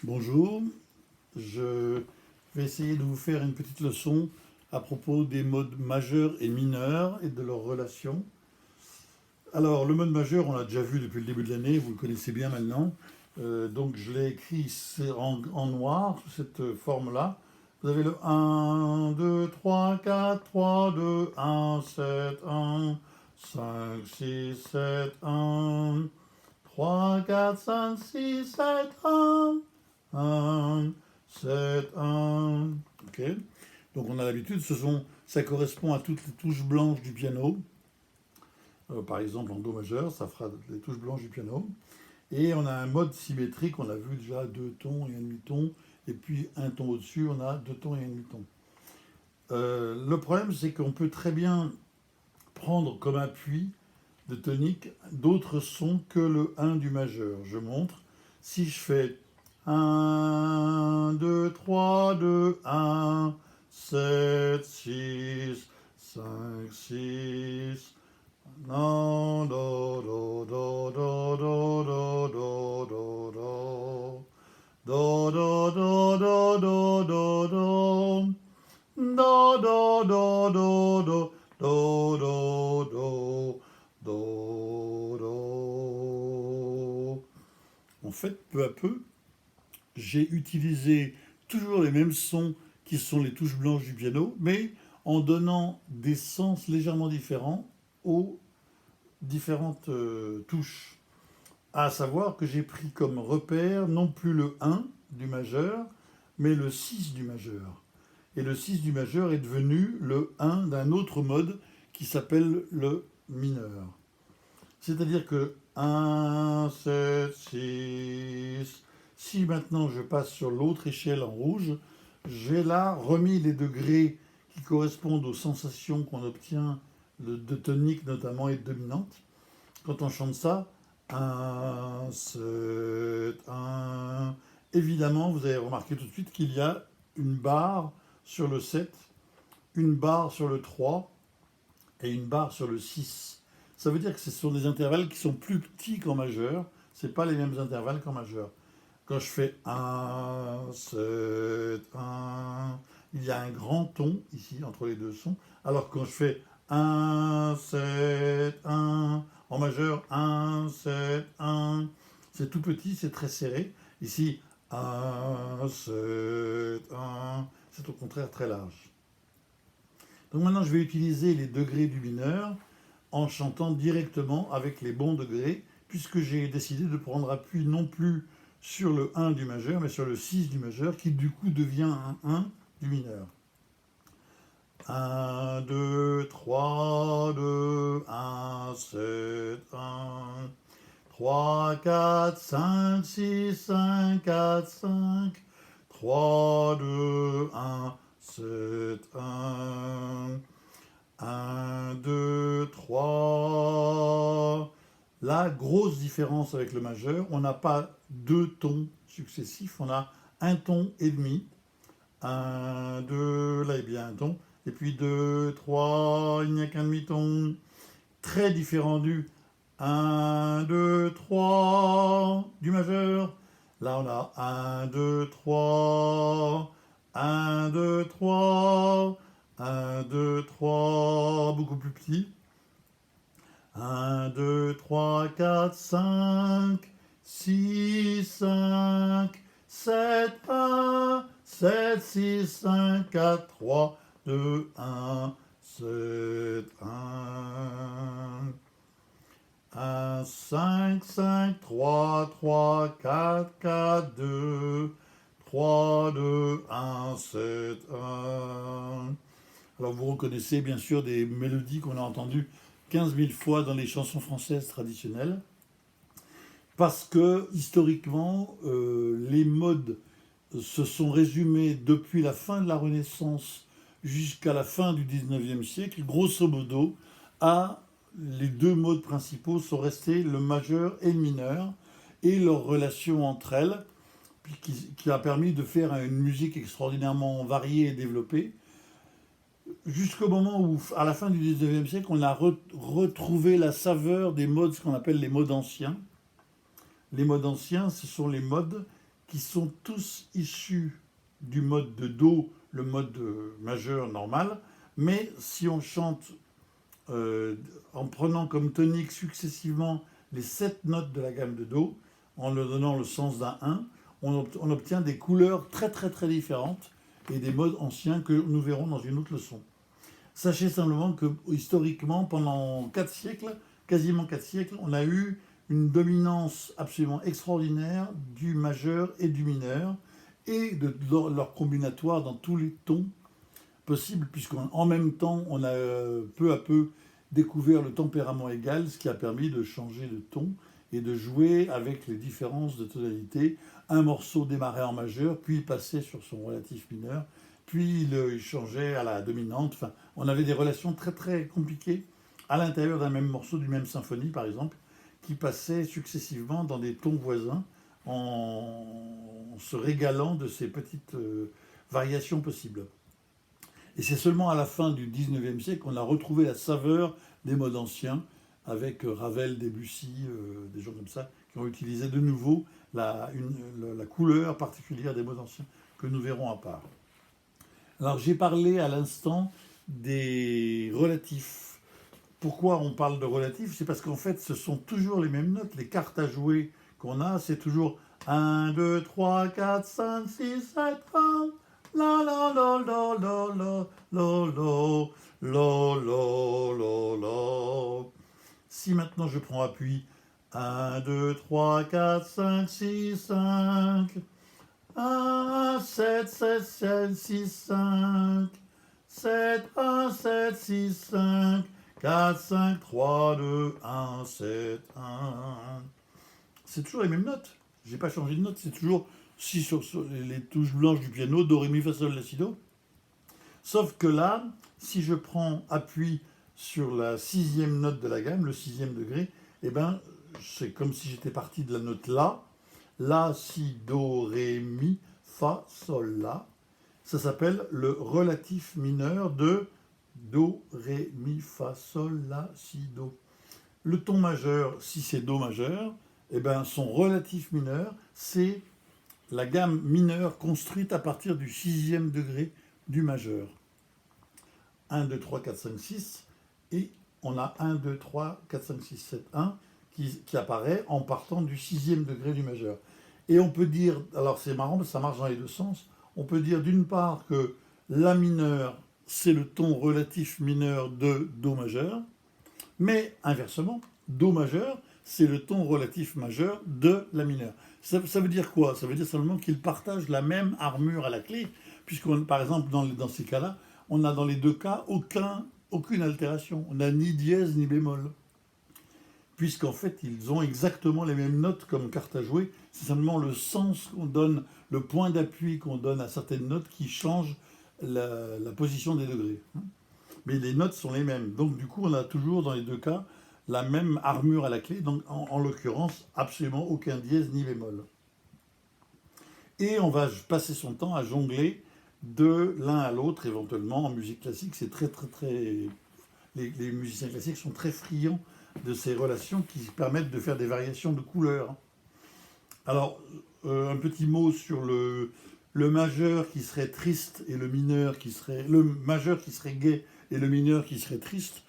Bonjour, je vais essayer de vous faire une petite leçon à propos des modes majeurs et mineurs et de leurs relations. Alors, le mode majeur, on l'a déjà vu depuis le début de l'année, vous le connaissez bien maintenant. Donc, je l'ai écrit en noir, sous cette forme-là. Vous avez le 1, 2, 3, 4, 3, 2, 1, 7, 1, 5, 6, 7, 1, 3, 4, 5, 6, 7, 1. 1, 7, 1. Ok. Donc on a l'habitude, ça correspond à toutes les touches blanches du piano. Par exemple en Do majeur, ça fera les touches blanches du piano. Et on a un mode symétrique, on a vu déjà deux tons et un demi-ton. Et puis un ton au-dessus, on a deux tons et un demi-ton. Le problème, c'est qu'on peut très bien prendre comme appui de tonique d'autres sons que le 1 du majeur. Je montre. Si je fais 1, 2, 3, 2, 1, 7, 6, 5, 6, non, do, do, do, do, do, do, do, do, do. Do, do, do, do, do, do, do. Do, do, do, do, do, do, do, do, do, do. En fait, peu à peu, j'ai utilisé toujours les mêmes sons qui sont les touches blanches du piano, mais en donnant des sens légèrement différents aux différentes touches. À savoir que j'ai pris comme repère non plus le 1 du majeur, mais le 6 du majeur. Et le 6 du majeur est devenu le 1 d'un autre mode qui s'appelle le mineur. C'est-à-dire que 1, 7, 6. Si maintenant je passe sur l'autre échelle en rouge, j'ai là remis les degrés qui correspondent aux sensations qu'on obtient de tonique notamment et de dominante. Quand on chante ça, 1, 7, 1. Évidemment, vous avez remarqué tout de suite qu'il y a une barre sur le 7, une barre sur le 3 et une barre sur le 6. Ça veut dire que ce sont des intervalles qui sont plus petits qu'en majeur. Ce pas les mêmes intervalles qu'en majeur. Quand je fais 1, 7, 1, il y a un grand ton ici entre les deux sons. Alors que quand je fais 1, 7, 1, en majeur 1, 7, 1, c'est tout petit, c'est très serré. Ici, 1, 7, 1, c'est au contraire très large. Donc maintenant, je vais utiliser les degrés du mineur en chantant directement avec les bons degrés, puisque j'ai décidé de prendre appui non plus sur le 1 du majeur, mais sur le 6 du majeur, qui du coup devient un 1 du mineur. 1, 2, 3, 2, 1, 7, 1, 3, 4, 5, 6, 5, 4, 5, 3, 2, 1, 7, 1, 1, 2, 3. La grosse différence avec le majeur, on n'a pas deux tons successifs, on a un ton et demi. 1, 2, là il y a bien un ton. Et puis 2, 3, il n'y a qu'un demi-ton. Très différent du 1, 2, 3 du majeur. Là on a 1, 2, 3, 1, 2, 3, 1, 2, 3, beaucoup plus petit. 1, 2, 3, 4, 5, 6, 5, 7, 1, 7, 6, 5, 4, 3, 2, 1, 7, 1. 1, 5, 5, 3, 3, 4, 4, 2, 3, 2, 1, 7, 1. Alors vous reconnaissez bien sûr des mélodies qu'on a entendues 15 000 fois dans les chansons françaises traditionnelles, parce que historiquement, les modes se sont résumés depuis la fin de la Renaissance jusqu'à la fin du 19e siècle, grosso modo, à les deux modes principaux sont restés le majeur et le mineur, et leur relation entre elles, qui a permis de faire une musique extraordinairement variée et développée, jusqu'au moment où, à la fin du 19e siècle, on a retrouvé la saveur des modes, ce qu'on appelle les modes anciens. Les modes anciens, ce sont les modes qui sont tous issus du mode de Do, le mode majeur normal, mais si on chante en prenant comme tonique successivement les 7 notes de la gamme de Do, en leur donnant le sens d'un 1, on obtient des couleurs très très très différentes et des modes anciens que nous verrons dans une autre leçon. Sachez simplement que historiquement, pendant 4 siècles, quasiment 4 siècles, on a eu une dominance absolument extraordinaire du majeur et du mineur et de leur combinatoire dans tous les tons possibles, puisqu'en même temps, on a peu à peu découvert le tempérament égal, ce qui a permis de changer de ton et de jouer avec les différences de tonalité. Un morceau démarrait en majeur, puis passait sur son relatif mineur, puis il changeait à la dominante. Enfin, on avait des relations très très compliquées à l'intérieur d'un même morceau, d'une même symphonie par exemple, qui passaient successivement dans des tons voisins en se régalant de ces petites variations possibles. Et c'est seulement à la fin du 19e siècle qu'on a retrouvé la saveur des modes anciens, avec Ravel, Debussy, des gens comme ça, qui ont utilisé de nouveau la couleur particulière des modes anciens, que nous verrons à part. Alors j'ai parlé à l'instant des relatifs. Pourquoi on parle de relatifs? C'est parce qu'en fait, ce sont toujours les mêmes notes. Les cartes à jouer qu'on a, c'est toujours 1, 2, 3, 4, 5, 6, 7, 1. La la la la la la la la la la la. Si maintenant je prends appui 1, 2, 3, 4, 5, 6, 5. 1, 7, 7, 7, 6, 5. 7, 1, 7, 6, 5. 4, 5, 3, 2, 1, 7, 1. C'est toujours les mêmes notes. J'ai pas changé de note, c'est toujours si sur les touches blanches du piano, do, ré, mi, fa, sol, la, si, do. Sauf que là, si je prends appui sur la 6e note de la gamme, le 6e degré, eh ben, c'est comme si j'étais parti de la note La. La, si, do, ré, mi, fa, sol, la. Ça s'appelle le relatif mineur de do, ré, mi, fa, sol, la, si, do. Le ton majeur, si c'est do majeur, eh ben, son relatif mineur, c'est la gamme mineure construite à partir du 6e degré du majeur. 1, 2, 3, 4, 5, 6, et on a 1, 2, 3, 4, 5, 6, 7, 1 qui apparaît en partant du 6e degré du majeur. Et on peut dire, alors c'est marrant parce que ça marche dans les deux sens, on peut dire d'une part que La mineur, c'est le ton relatif mineur de Do majeur, mais inversement, Do majeur, c'est le ton relatif majeur de La mineur. Ça veut dire quoi? Ça veut dire simplement qu'ils partagent la même armure à la clé, puisqu'on, par exemple, dans ces cas-là, on n'a dans les deux cas aucune altération. On n'a ni dièse ni bémol. Puisqu'en fait, ils ont exactement les mêmes notes comme carte à jouer. C'est simplement le sens qu'on donne, le point d'appui qu'on donne à certaines notes qui change la position des degrés. Mais les notes sont les mêmes. Donc du coup, on a toujours dans les deux cas la même armure à la clé. Donc en l'occurrence, absolument aucun dièse ni bémol. Et on va passer son temps à jongler de l'un à l'autre, éventuellement en musique classique. C'est très. Les musiciens classiques sont très friands de ces relations qui permettent de faire des variations de couleurs. Alors, un petit mot sur le majeur qui serait triste et le mineur qui serait... Le majeur qui serait gai et le mineur qui serait triste,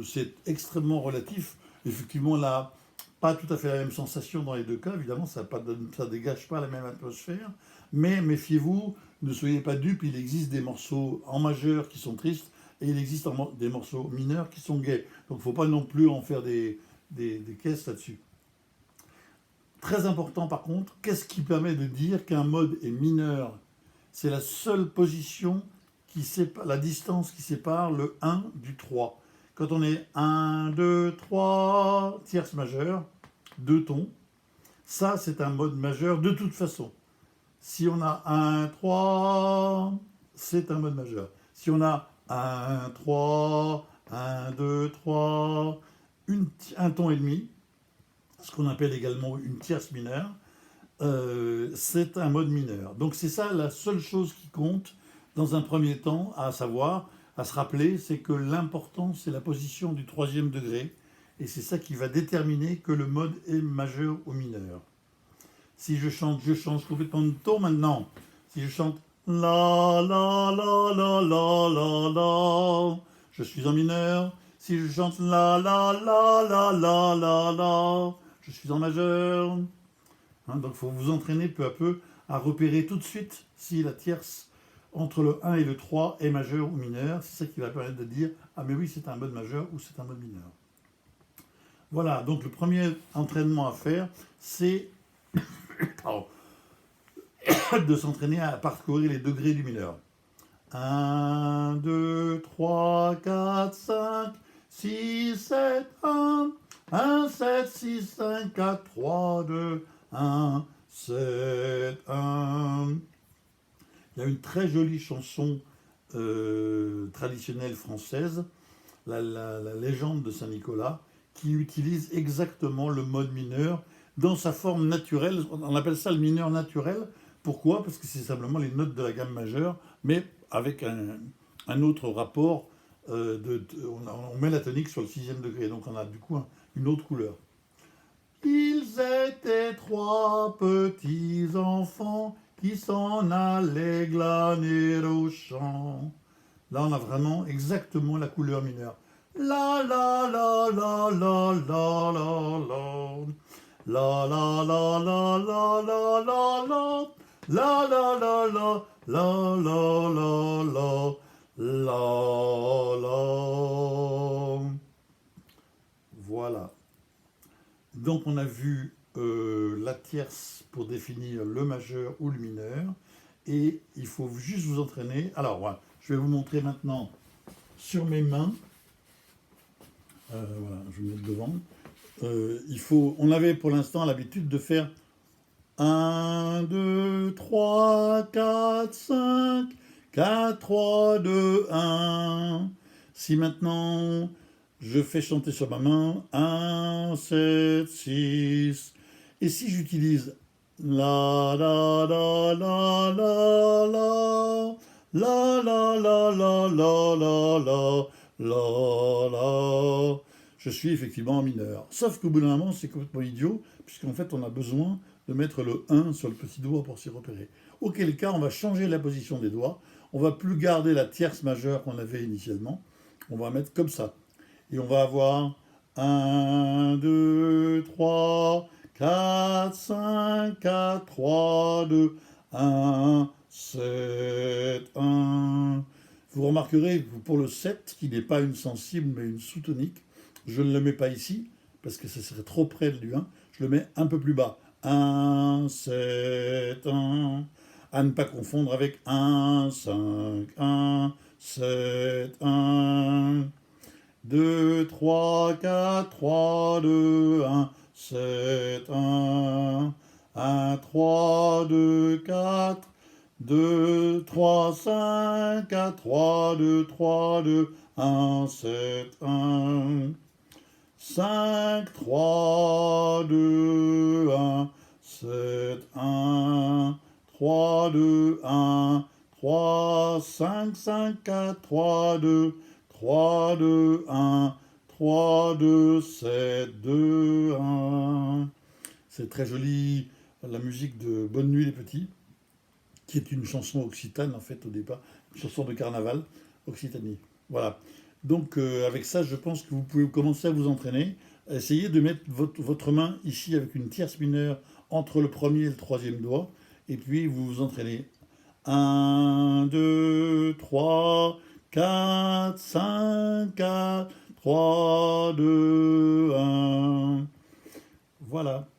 c'est extrêmement relatif. Effectivement, on n'a pas tout à fait la même sensation dans les deux cas. Évidemment, ça ne dégage pas la même atmosphère. Mais méfiez-vous, ne soyez pas dupes, il existe des morceaux en majeur qui sont tristes et il existe des morceaux mineurs qui sont gais. Donc il ne faut pas non plus en faire des caisses là-dessus. Très important par contre, qu'est-ce qui permet de dire qu'un mode est mineur? C'est la seule position, la distance qui sépare le 1 du 3. Quand on est 1, 2, 3, tierce majeure, 2 tons, ça c'est un mode majeur de toute façon. Si on a 1, 3, c'est un mode majeur. Si on a 1, 3, 1, 2, 3, un ton et demi, ce qu'on appelle également une tierce mineure, c'est un mode mineur. Donc c'est ça la seule chose qui compte dans un premier temps, à savoir, à se rappeler, c'est que l'important c'est la position du 3e degré, et c'est ça qui va déterminer que le mode est majeur ou mineur. Si je change complètement de ton maintenant. Si je chante la la la la la la la, je suis en mineur. Si je chante la la la la la la la, je suis en majeur. Hein, donc il faut vous entraîner peu à peu à repérer tout de suite si la tierce entre le 1 et le 3 est majeur ou mineur. C'est ça qui va permettre de dire ah mais oui c'est un mode majeur ou c'est un mode mineur. Voilà, donc le premier entraînement à faire, c'est de s'entraîner à parcourir les degrés du mineur. 1, 2, 3, 4, 5, 6, 7, 1, 1, 7, 6, 5, 4, 3, 2, 1, 7, 1. Il y a une très jolie chanson traditionnelle française, la légende de Saint-Nicolas, qui utilise exactement le mode mineur dans sa forme naturelle. On appelle ça le mineur naturel. Pourquoi? Parce que c'est simplement les notes de la gamme majeure, mais avec un autre rapport. On met la tonique sur le 6e degré, donc on a du coup une autre couleur. Ils étaient 3 petits enfants qui s'en allaient glaner au champ. Là, on a vraiment exactement la couleur mineure. La la la la la la la la. La la la la la la la la. La la la la la la la la la. Voilà. Donc on a vu la tierce pour définir le majeur ou le mineur. Et il faut juste vous entraîner. Alors voilà, je vais vous montrer maintenant sur mes mains. Voilà, je vais mettre devant. On avait pour l'instant l'habitude de faire 1, 2, 3, 4, 5, 4, 3, 2, 1. Si maintenant je fais chanter sur ma main 1, 7, 6. Et si j'utilise la la la la la la la la la la la la la la, je suis effectivement en mineur. Sauf qu'au bout d'un moment, c'est complètement idiot, puisqu'en fait, on a besoin de mettre le 1 sur le petit doigt pour s'y repérer. Auquel cas, on va changer la position des doigts. On va plus garder la tierce majeure qu'on avait initialement. On va mettre comme ça. Et on va avoir 1, 2, 3, 4, 5, 4, 3, 2, 1, 7, 1. Vous remarquerez que pour le 7, qui n'est pas une sensible mais une sous-tonique, je ne le mets pas ici, parce que ce serait trop près du 1. Je le mets un peu plus bas. 1, 7, 1. À ne pas confondre avec 1, 5, 1, 7, 1. 2, 3, 4, 3, 2, 1, 7, 1. 1, 3, 2, 4. 2, 3, 5, 4, 3, 2, 3, 2, 1, 7, 1. 5, 3, 2, 1, 7, 1. 3, 2, 1. 3, 5, 5, 4, 3, 2, 3, 2, 1. 3, 2, 7, 2, 1. C'est très joli, la musique de Bonne Nuit les Petits, qui est une chanson occitane en fait au départ, une chanson de carnaval, Occitanie. Voilà. Donc avec ça, je pense que vous pouvez commencer à vous entraîner. Essayez de mettre votre main ici avec une tierce mineure entre le premier et le troisième doigt, et puis vous vous entraînez. 1, 2, 3, 4, 5, 4, 3, 2, 1. Voilà.